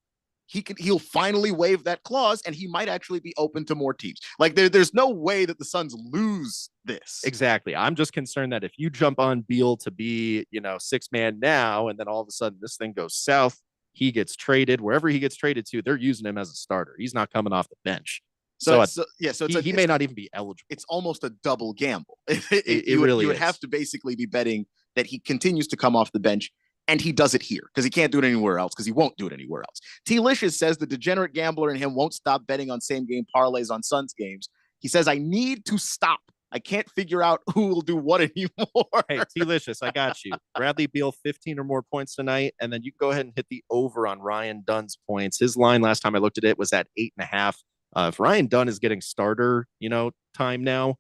he'll finally waive that clause and he might actually be open to more teams. Like there's no way that the Suns lose this. Exactly. I'm just concerned that if you jump on Beal to be, six man now, and then all of a sudden this thing goes south, he gets traded. Wherever he gets traded to, they're using him as a starter. He's not coming off the bench. So he may not even be eligible. It's almost a double gamble. You would have to basically be betting that he continues to come off the bench and he does it here because he can't do it anywhere else because he won't do it anywhere else. T-Licious says the degenerate gambler in him won't stop betting on same game parlays on Suns games. He says, I need to stop. I can't figure out who will do what anymore. Hey, T-Licious, I got you. Bradley Beal, 15 or more points tonight, and then you can go ahead and hit the over on Ryan Dunn's points. His line last time I looked at it was at 8.5. If Ryan Dunn is getting starter, time now,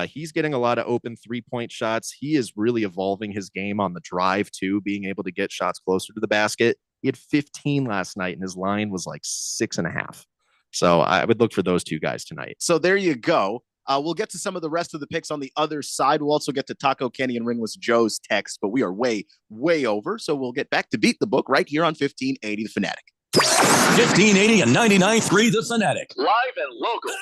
he's getting a lot of open 3-point shots. He is really evolving his game on the drive too, being able to get shots closer to the basket. He had 15 last night and his line was like 6.5. So I would look for those two guys tonight. So there you go. We'll get to some of the rest of the picks on the other side. We'll also get to Taco Kenny and Ringless Joe's text, but we are way, way over. So we'll get back to Beat the Book right here on 1580 The Fanatic. 1580 and 99.3 The Fanatic. Live and local.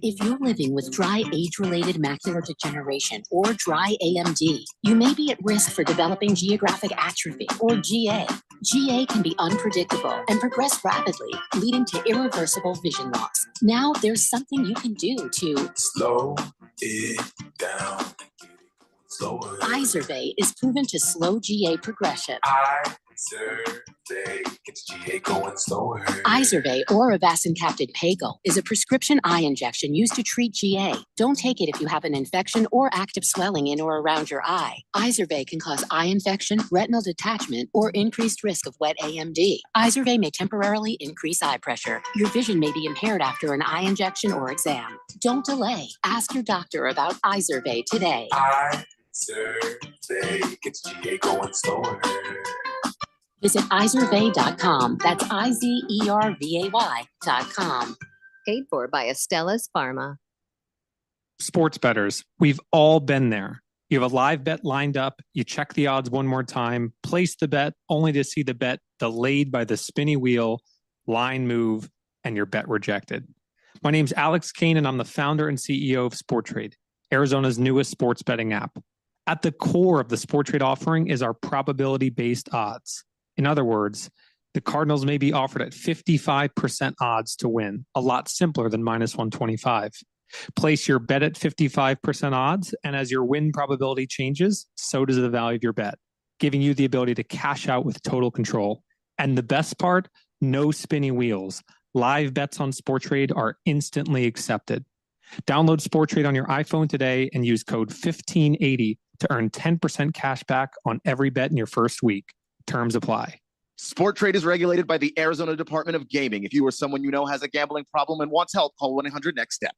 If you're living with dry age-related macular degeneration or dry AMD, you may be at risk for developing geographic atrophy or GA. GA can be unpredictable and progress rapidly, leading to irreversible vision loss. Now there's something you can do to slow it down. Slower. Izervay is proven to slow GA progression. Izervay gets GA going slower. Izervay or avacincaptad pegol is a prescription eye injection used to treat GA. Don't take it if you have an infection or active swelling in or around your eye. Izervay can cause eye infection, retinal detachment, or increased risk of wet AMD. Izervay may temporarily increase eye pressure. Your vision may be impaired after an eye injection or exam. Don't delay. Ask your doctor about Izervay today. Izervay gets GA going slower. Visit Izervay.com. That's IZERVAY.com. Paid for by Astellas Pharma. Sports bettors, we've all been there. You have a live bet lined up, you check the odds one more time, place the bet only to see the bet delayed by the spinny wheel, line move, and your bet rejected. My name's Alex Kane, and I'm the founder and CEO of SportTrade, Arizona's newest sports betting app. At the core of the SportTrade offering is our probability-based odds. In other words, the Cardinals may be offered at 55% odds to win, a lot simpler than minus 125. Place your bet at 55% odds, and as your win probability changes, so does the value of your bet, giving you the ability to cash out with total control. And the best part, no spinning wheels. Live bets on SportTrade are instantly accepted. Download SportTrade on your iPhone today and use code 1580 to earn 10% cash back on every bet in your first week. Terms apply. SportTrade is regulated by the Arizona Department of Gaming. If you or someone you know has a gambling problem and wants help, call 1-800-NEXT-STEP.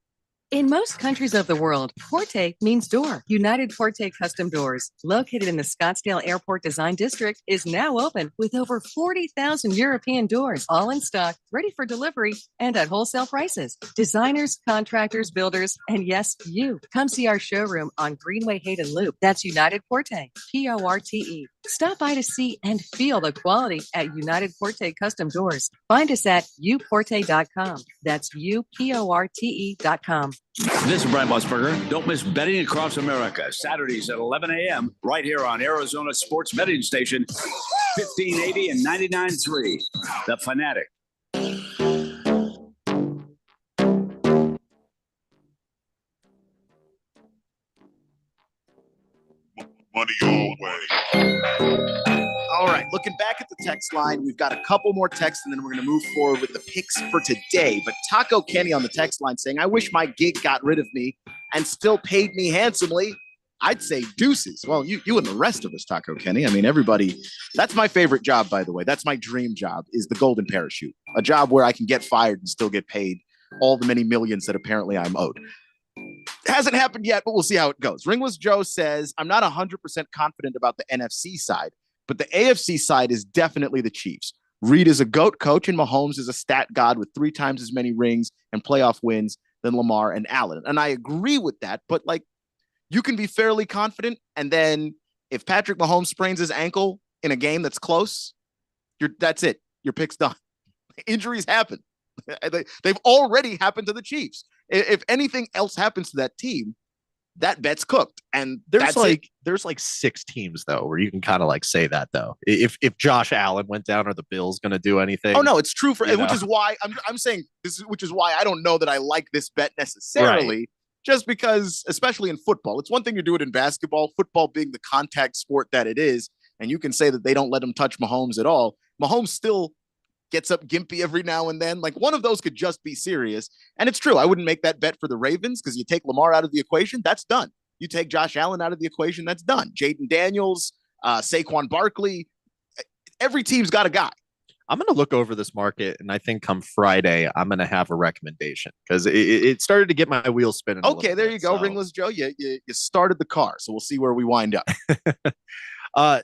In most countries of the world, Porte means door. United Porte Custom Doors, located in the Scottsdale Airport Design District, is now open with over 40,000 European doors, all in stock, ready for delivery, and at wholesale prices. Designers, contractors, builders, and yes, you. Come see our showroom on Greenway Hayden Loop. That's United Porte, Porte. Stop by to see and feel the quality at United Porte Custom Doors. Find us at uporte.com. That's uporte.com. This is Brian Busberger. Don't miss Betting Across America, Saturdays at 11 a.m. right here on Arizona Sports Betting Station, 1580 and 99.3, The Fanatic. Money your way. All right, looking back at the text line, we've got a couple more texts, and then we're going to move forward with the picks for today. But Taco Kenny on the text line saying, I wish my gig got rid of me and still paid me handsomely. I'd say deuces. Well, you and the rest of us, Taco Kenny. I mean, everybody. That's my favorite job, by the way. That's my dream job, is the golden parachute. A job where I can get fired and still get paid all the many millions that apparently I'm owed. Hasn't happened yet, but we'll see how it goes. Ringless Joe says, I'm not 100% confident about the NFC side, but the AFC side is definitely the Chiefs. Reid is a GOAT coach, and Mahomes is a stat god with 3 times as many rings and playoff wins than Lamar and Allen. And I agree with that, but like you can be fairly confident. And then if Patrick Mahomes sprains his ankle in a game that's close, that's it. Your pick's done. Injuries happen. They've already happened to the Chiefs. If anything else happens to that team, that bet's cooked. And there's like 6 teams though where you can kind of like say that though. If Josh Allen went down, are the Bills going to do anything? Oh no, it's true which is why I'm saying this is, which is why I don't know that I like this bet necessarily. Right. Just because, especially in football, it's one thing to do it in basketball, football being the contact sport that it is, and you can say that they don't let him touch Mahomes at all. Mahomes still gets up gimpy every now and then. Like one of those could just be serious. And it's true. I wouldn't make that bet for the Ravens because you take Lamar out of the equation, that's done. You take Josh Allen out of the equation, that's done. Jaden Daniels, Saquon Barkley, every team's got a guy. I'm going to look over this market, and I think come Friday, I'm going to have a recommendation because it started to get my wheels spinning. Okay, there you go. So. Ringless Joe, you started the car, so we'll see where we wind up.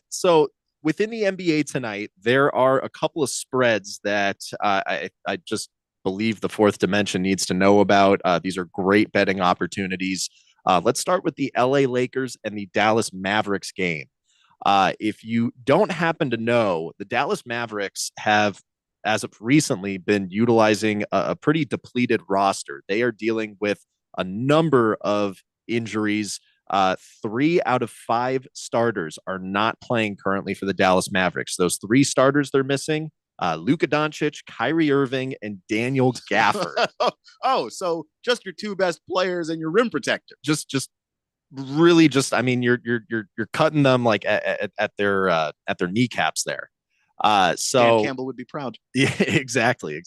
So within the NBA tonight, there are a couple of spreads that I just believe the Fourth Dimension needs to know about. These are great betting opportunities. Let's start with the LA Lakers and the Dallas Mavericks game. If you don't happen to know, the Dallas Mavericks have, as of recently, been utilizing a pretty depleted roster. They are dealing with a number of injuries. 3 out of 5 starters are not playing currently for the Dallas Mavericks. Those 3 starters they're missing, Luka Doncic, Kyrie Irving, and Daniel Gafford. So just your 2 best players and your rim protector. Really I mean, you're cutting them like at their kneecaps there. So Dan Campbell would be proud. Yeah, exactly.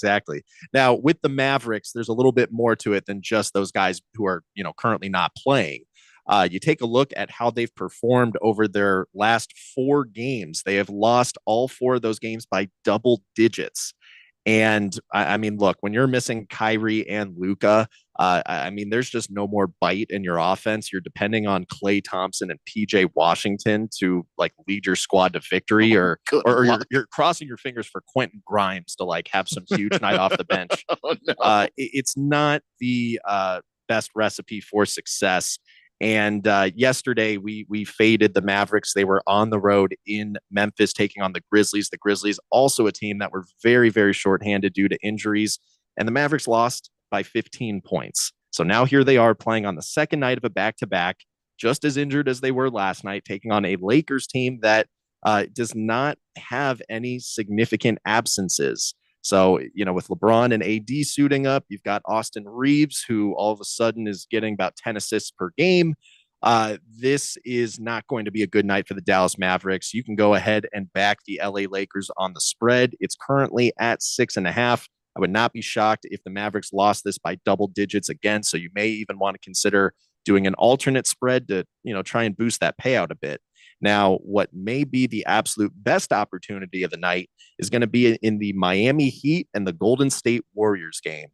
Now with the Mavericks, there's a little bit more to it than just those guys who are, currently not playing. You take a look at how they've performed over their last 4 games. They have lost all 4 of those games by double digits. And I mean, look, when you're missing Kyrie and Luka, I mean, there's just no more bite in your offense. You're depending on Klay Thompson and PJ Washington to like lead your squad to victory, or you're crossing your fingers for Quentin Grimes to like have some huge night off the bench. Oh, no. It's not the best recipe for success. And yesterday we faded the Mavericks. They were on the road in Memphis taking on the Grizzlies. The Grizzlies, also a team that were very, very shorthanded due to injuries. And the Mavericks lost by 15 points. So now here they are playing on the second night of a back-to-back, just as injured as they were last night, taking on a Lakers team that does not have any significant absences. So, with LeBron and AD suiting up, you've got Austin Reeves, who all of a sudden is getting about 10 assists per game. This is not going to be a good night for the Dallas Mavericks. You can go ahead and back the LA Lakers on the spread. It's currently at 6.5. I would not be shocked if the Mavericks lost this by double digits again. So you may even want to consider doing an alternate spread to, try and boost that payout a bit. Now, what may be the absolute best opportunity of the night is going to be in the Miami Heat and the Golden State Warriors game.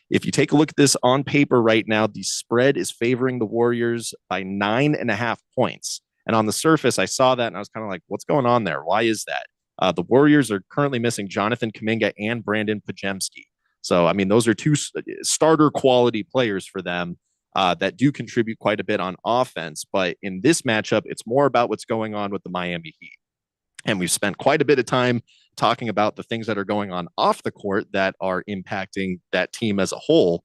If you take a look at this on paper right now, the spread is favoring the Warriors by 9.5 points. And on the surface, I saw that and I was kind of like, what's going on there? Why is that? The Warriors are currently missing Jonathan Kuminga and Brandon Pajemski. So, I mean, those are 2 starter quality players for them. That do contribute quite a bit on offense. But in this matchup, it's more about what's going on with the Miami Heat. And we've spent quite a bit of time talking about the things that are going on off the court that are impacting that team as a whole.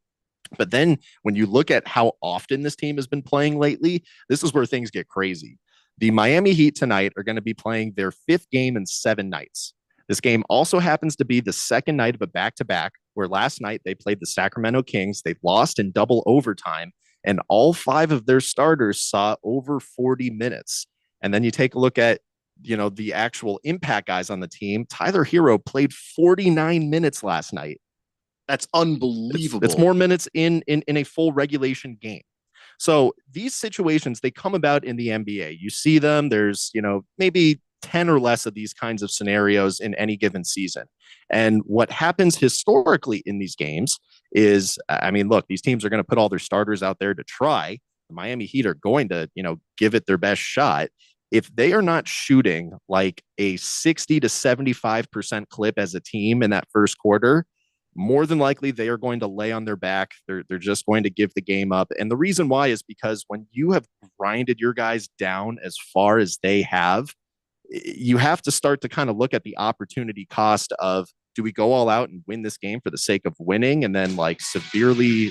But then when you look at how often this team has been playing lately, this is where things get crazy. The Miami Heat tonight are going to be playing their 5th game in 7 nights. This game also happens to be the second night of a back-to-back, where last night they played the Sacramento Kings. They lost in double overtime, and all 5 of their starters saw over 40 minutes. And then you take a look at, the actual impact guys on the team. Tyler Hero played 49 minutes last night. That's unbelievable. It's more minutes in a full regulation game. So these situations, they come about in the NBA. You see them. There's, maybe 10 or less of these kinds of scenarios in any given season. And what happens historically in these games is, I mean, look, these teams are going to put all their starters out there to try. The Miami Heat are going to, give it their best shot. If they are not shooting like a 60 to 75% clip as a team in that first quarter, more than likely they are going to lay on their back. They're just going to give the game up. And the reason why is because when you have grinded your guys down as far as they have, you have to start to kind of look at the opportunity cost of, do we go all out and win this game for the sake of winning and then like severely,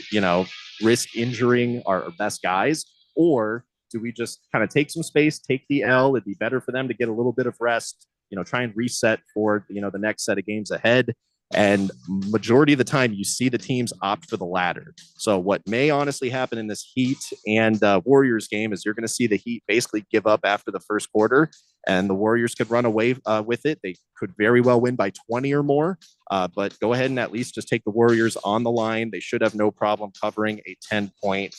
risk injuring our best guys? Or do we just kind of take some space, take the L? It'd be better for them to get a little bit of rest, try and reset for, the next set of games ahead. And majority of the time you see the teams opt for the latter. So what may honestly happen in this Heat and Warriors game is you're going to see the Heat basically give up after the first quarter, and the Warriors could run away with it. They could very well win by 20 or more, but go ahead and at least just take the Warriors on the line. They should have no problem covering a 10-point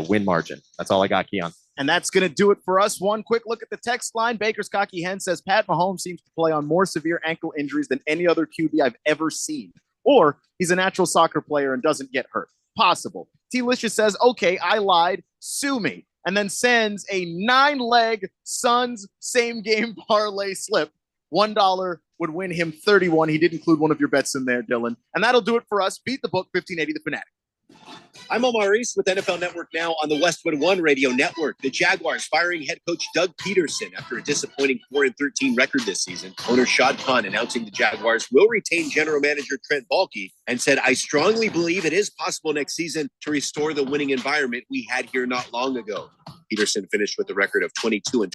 win margin. That's all I got, Keon. And that's going to do it for us. One quick look at the text line. Baker's Cocky Hen says Pat Mahomes seems to play on more severe ankle injuries than any other QB I've ever seen. Or he's a natural soccer player and doesn't get hurt. Possible. T-Licious says, okay, I lied. Sue me. And then sends a 9-leg Suns same game parlay slip. $1 would win him 31. He did include one of your bets in there, Dylan. And that'll do it for us. Beat the book, 1580 The Fanatic. I'm Omar East with NFL Network now on the Westwood One Radio Network. The Jaguars firing head coach Doug Peterson after a disappointing 4-13 record this season. Owner Shad Khan announcing the Jaguars will retain general manager Trent Baalke and said, I strongly believe it is possible next season to restore the winning environment we had here not long ago. Peterson finished with a record of 22-12